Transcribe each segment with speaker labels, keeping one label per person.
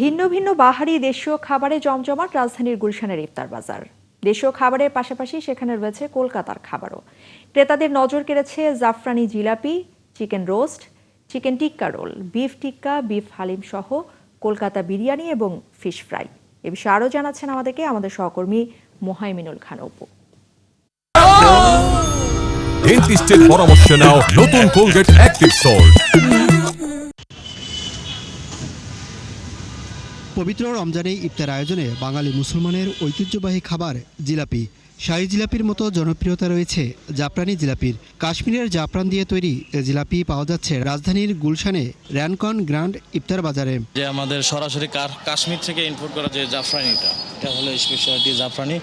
Speaker 1: ভিন্ন ভিন্ন বাহারি দেশীয় খাবারে জমজমাট রাজধানীর গুলশানের ইফতার বাজার। দেশীয় খাবারের পাশাপাশি সেখানে রয়েছে কলকাতার খাবারও। ক্রেতাদের নজর কেড়েছে জাফরানি জিলাপি, চিকেন রোস্ট, চিকেন টিক্কা রোল, বিফ টিক্কা, বিফ হালিম সহ কলকাতা বিরিয়ানি এবং ফিশ ফ্রাই। এ বিষয়ে আরও জানাচ্ছেন আমাদের সহকর্মী মোহাইমিনুল খান অপু।
Speaker 2: ডেন্টিস্টের পরামর্শ নাও নতুন কোলগেট অ্যাক্টিভ সল্ট।
Speaker 3: পবিত্র রমজানে ইফতার আয়োজনে বাঙালি মুসলমানের ঐতিহ্যবাহী খাবার জিলাপি। শাহী জিলাপির মতো জনপ্রিয়তা রয়েছে জাফরানি জিলাপির। কাশ্মীরের জাফরান দিয়ে তৈরি জিলাপি পাওয়া যাচ্ছে রাজধানীর গুলশানে র্যানকন গ্র্যান্ড ইফতার বাজারে।
Speaker 4: যে আমাদের সরাসরি কাশ্মীর থেকে ইম্পোর্ট করা যে জাফরানিটা, এটা হলো স্পেশালিটি জাফরানি।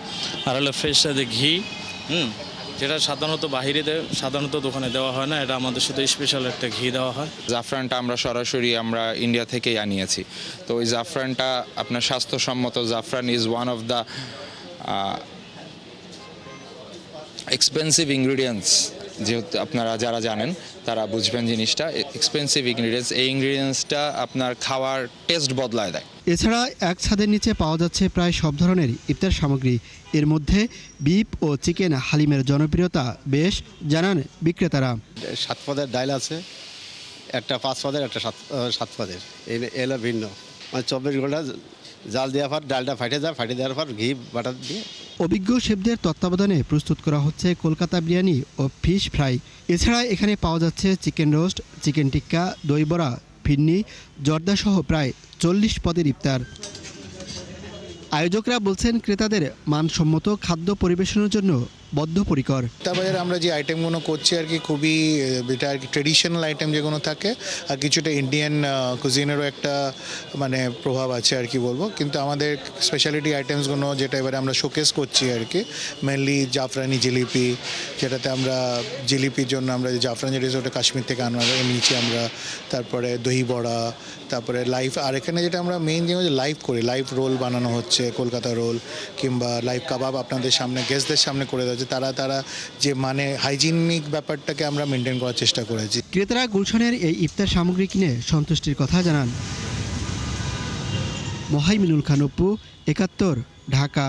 Speaker 4: আর হলো ফ্রেশ যে ঘি, যেটা সাধারণত দোকানে দেওয়া হয় না, এটা আমাদের শুধু স্পেশাল একটা ঘি দেওয়া হয়।
Speaker 5: জাফরানটা আমরা সরাসরি ইন্ডিয়া থেকেই আনিয়েছি। তো ওই জাফরানটা আপনার স্বাস্থ্যসম্মত জাফরান is one of the expensive ingredients. যেহেতু আপনারা যারা জানেন তারা বুঝবেন জিনিসটা, এক্সপেন্সিভ ইনগ্রিডিয়েন্টস। এই ইনগ্রিডিয়েন্টসটা আপনার খাওয়ার টেস্ট বদলায় দেয়।
Speaker 3: এছাড়া এক ছাদের নিচে পাওয়া যাচ্ছে প্রায় সব ধরনের ইফতার সামগ্রী। এর মধ্যে বিফ ও চিকেন হালিমের জনপ্রিয়তা বেশ, জানান বিক্রেতারা।
Speaker 6: 7 পদের ডাল আছে, একটা 5 পদের, একটা 7 পদের। এলো ভিন্ন, মানে 24 ঘন্টা জাল দেওয়ার পর ডালটা ফাটে দেওয়ার পর ঘি বাটার দিয়ে।
Speaker 3: অভিজ্ঞ শেফদের তত্ত্বাবধানে প্রস্তুত করা হচ্ছে কলকাতা বিরিয়ানি ও ফিশ ফ্রাই। এছাড়া এখানে পাওয়া যাচ্ছে চিকেন রোস্ট, চিকেন টিক্কা, দই বড়া, ফিরনি, জর্দাসহ প্রায় 40 পদের ইফতার। আয়োজকরা বলছেন ক্রেতাদের মানসম্মত খাদ্য পরিবেশনের জন্য বদ্ধপরিকর।
Speaker 7: ইফতার বাজারে আমরা যে আইটেমগুলো করছি আর কি, খুবই এটা আর কি ট্রেডিশনাল আইটেম যেগুলো থাকে, আর কিছুটা ইন্ডিয়ান কুজিনেরও একটা মানে প্রভাব আছে আর কি বলবো। কিন্তু আমাদের স্পেশালিটি আইটেমসগুলো যেটা এবারে আমরা শোকেস করছি আর কি, মেনলি জাফরানি জিলিপি, যেটাতে আমরা জিলিপির জন্য আমরা জাফরানি রিসোর্টে কাশ্মীর থেকে নিচ্ছি আমরা। তারপরে দহি বড়া, তারপরে লাইভ, আর এখানে যেটা আমরা মেইন জিনিস লাইভ করি, লাইভ রোল বানানো হচ্ছে, কলকাতা রোল কিংবা লাইভ কাবাব আপনাদের সামনে গেস্টদের সামনে করে দেওয়া হচ্ছে। তারা যে মানে হাইজিনিক ব্যাপারটাকে আমরা মেনটেন করার চেষ্টা করেছি।
Speaker 3: ক্রেতারা গুলশানের এই ইফতার সামগ্রী কিনে সন্তুষ্টির কথা জানান। মোহাইমিনুল খান অপু, ৭১, ঢাকা।